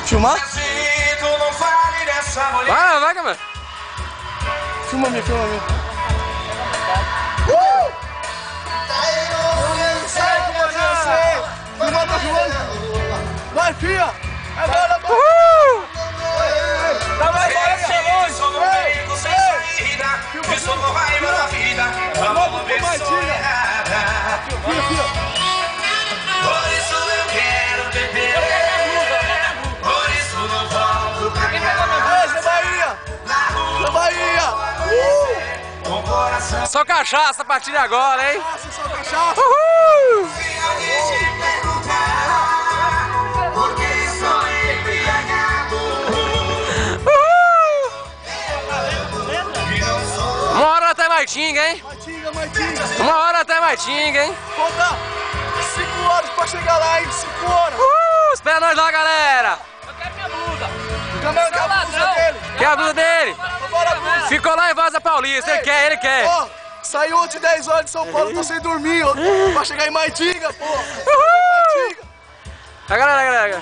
Filmar? Vai, câmera. Filma minha. Vai, filha! Agora, tá mais fora, Por isso eu quero beber, por isso não volto pra casa. Bahia! Com coração. Só cachaça a partir de agora, hein? Nossa, só cachaça! Uhul! Se alguém te perguntar por que sou embriagado, Uhul! Uma hora até Maitinga, hein? Maitinga! Uma hora até Maitinga, hein? Falta 5 horas pra chegar lá, hein? 5 horas! Espera nós lá, galera! Eu quero minha blusa. Também quer a blusa dele! Quer a blusa dele? Bora, blusa! Ficou lá em Vaza Paulista, ele quer! Ó, saiu ontem 10 horas de São Paulo, tô sem dormir, ó. Pra chegar em Maitinga, pô! Uhul! Maitinga! A galera.